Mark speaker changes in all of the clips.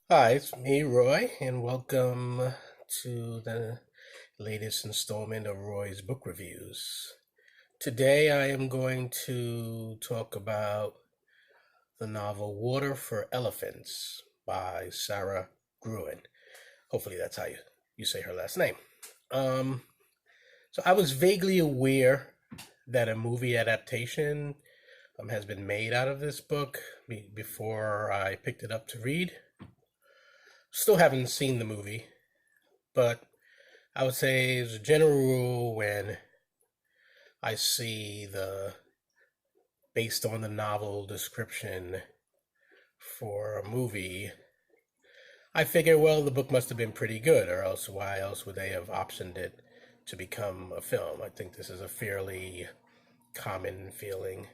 Speaker 1: Hi, it's me, Roy, and welcome to the latest installment of Roy's Book Reviews. Today I am going to talk about the novel Water for Elephants by Sara Gruen. Hopefully that's how you say her last name. Um, so I was vaguely aware that a movie adaptation has been made out of this book before I picked it up to read. Still haven't seen the movie, but I would say as a general rule, when I see the based on the novel description for a movie, I figure, well, the book must have been pretty good, or else why else would they have optioned it to become a film? I think this is a fairly common feeling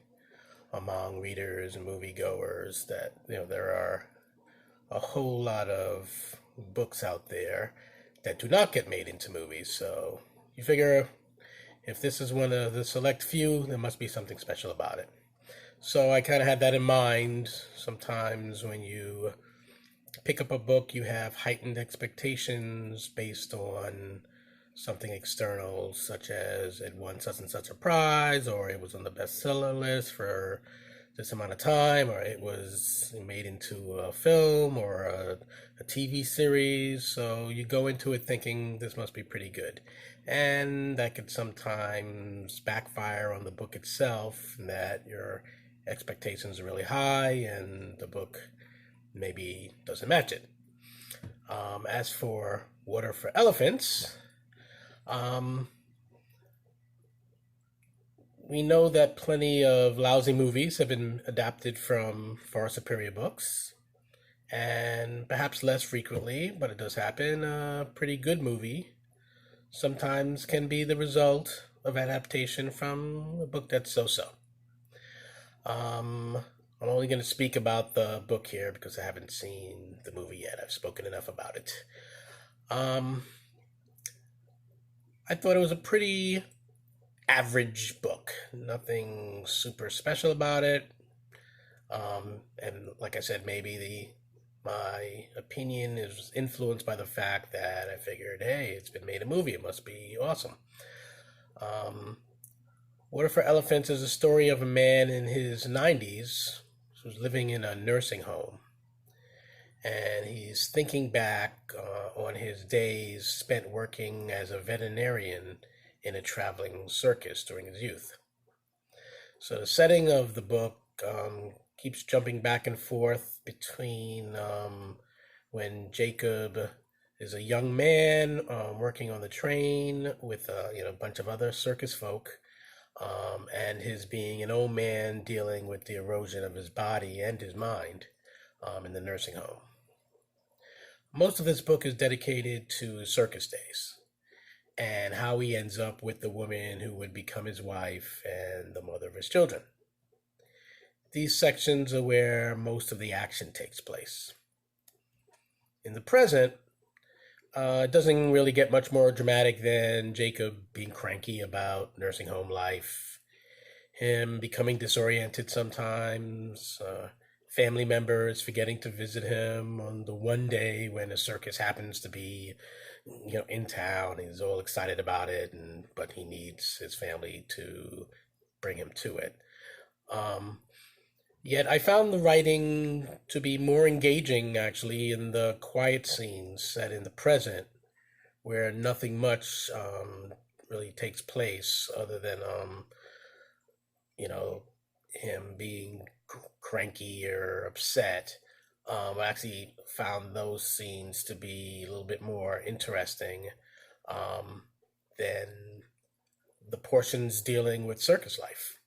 Speaker 1: among readers and moviegoers that there are a whole lot of books out there that do not get made into movies. So you figure if this is one of the select few, there must be something special about it. So I kind of had that in mind. Sometimes when you pick up a book, you have heightened expectations based on something external, such as it won such and such a prize, or it was on the bestseller list for this amount of time, or it was made into a film or a TV series. So you go into it thinking this must be pretty good. And that could sometimes backfire on the book itself, that your expectations are really high and the book maybe doesn't match it. As for Water for Elephants, um, we know that plenty of lousy movies have been adapted from far superior books, and perhaps less frequently, but it does happen. A pretty good movie sometimes can be the result of adaptation from a book that's so so. Um, I'm only going to speak about the book here because I haven't seen the movie yet. I've spoken enough about it. Um, I thought it was a pretty average book. Nothing super special about it. And like I said, maybe the my opinion is influenced by the fact that I figured, hey, it's been made a movie. It must be awesome. Um, Water for Elephants is a story of a man in his 90s who's living in a nursing home. And he's thinking back on his days spent working as a veterinarian in a traveling circus during his youth. So the setting of the book keeps jumping back and forth between when Jacob is a young man working on the train with a bunch of other circus folk, and his being an old man dealing with the erosion of his body and his mind in the nursing home. Most of this book is dedicated to circus days and how he ends up with the woman who would become his wife and the mother of his children. These sections are where most of the action takes place. In the present, it doesn't really get much more dramatic than Jacob being cranky about nursing home life, him becoming disoriented sometimes, family members forgetting to visit him on the one day when a circus happens to be, in town. He's all excited about it, but he needs his family to bring him to it. Um, Yet I found the writing to be more engaging actually in the quiet scenes set in the present, where nothing much really takes place other than you know him being cranky or upset. I actually found those scenes to be a little bit more interesting um, than the portions dealing with circus life.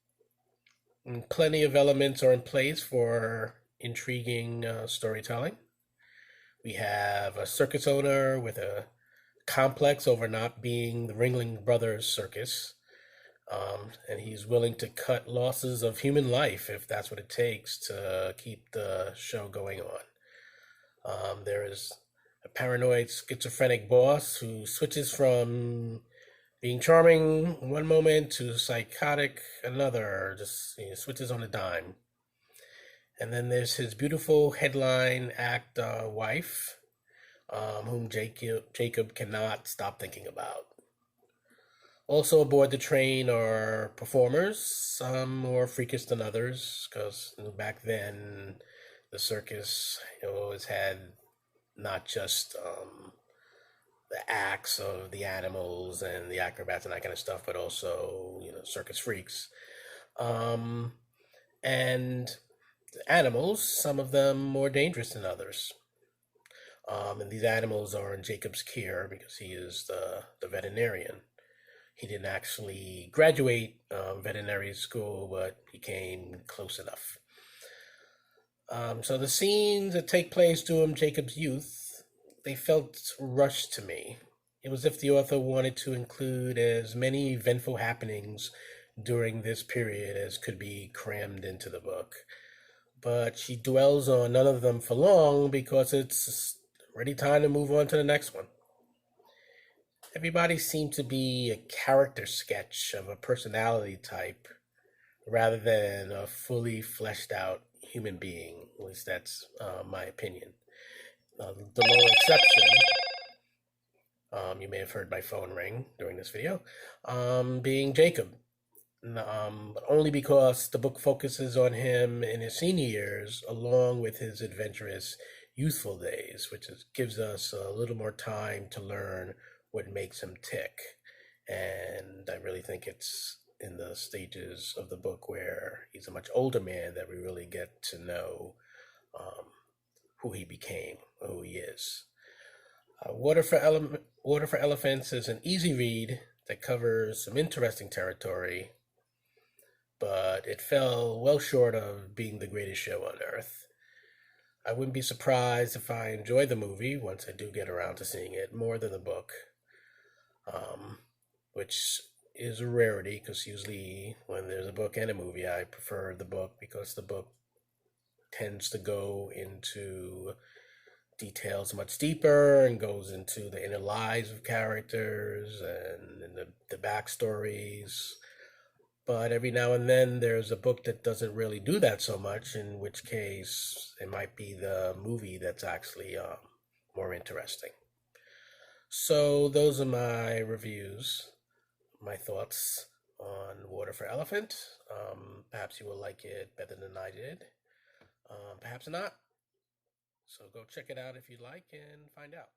Speaker 1: And plenty of elements are in place for intriguing storytelling. We have a circus owner with a complex over not being the Ringling Brothers circus, and he's willing to cut losses of human life if that's what it takes to keep the show going on. There is a paranoid schizophrenic boss who switches from being charming one moment to psychotic another, just switches on a dime. And then there's his beautiful headline act wife, whom Jacob cannot stop thinking about. Also aboard the train are performers, some more freakish than others, because back then the circus always had not just the acts of the animals and the acrobats and that kind of stuff, but also circus freaks. Um, and animals, some of them more dangerous than others. And these animals are in Jacob's care because he is the veterinarian. He didn't actually graduate veterinary school, but he came close enough. So the scenes that take place during Jacob's youth, they felt rushed to me. It was as if the author wanted to include as many eventful happenings during this period as could be crammed into the book. But she dwells on none of them for long because it's already time to move on to the next one. Everybody seemed to be a character sketch of a personality type rather than a fully fleshed out human being. At least that's my opinion. The lone exception, you may have heard my phone ring during this video, being Jacob. But only because the book focuses on him in his senior years, along with his adventurous youthful days, gives us a little more time to learn what makes him tick. And I really think it's in the stages of the book where he's a much older man that we really get to know um, who he became, who he is. Water for Elephants is an easy read that covers some interesting territory, but it fell well short of being the greatest show on earth. I wouldn't be surprised if I enjoy the movie once I do get around to seeing it more than the book, um, which is a rarity because usually when there's a book and a movie, I prefer the book because the book tends to go into details much deeper and goes into the inner lives of characters and the backstories. But every now and then there's a book that doesn't really do that so much, in which case it might be the movie that's actually more interesting. So those are my reviews, my thoughts on Water for Elephant. Perhaps you will like it better than I did. Perhaps not. So go check it out if you like and find out.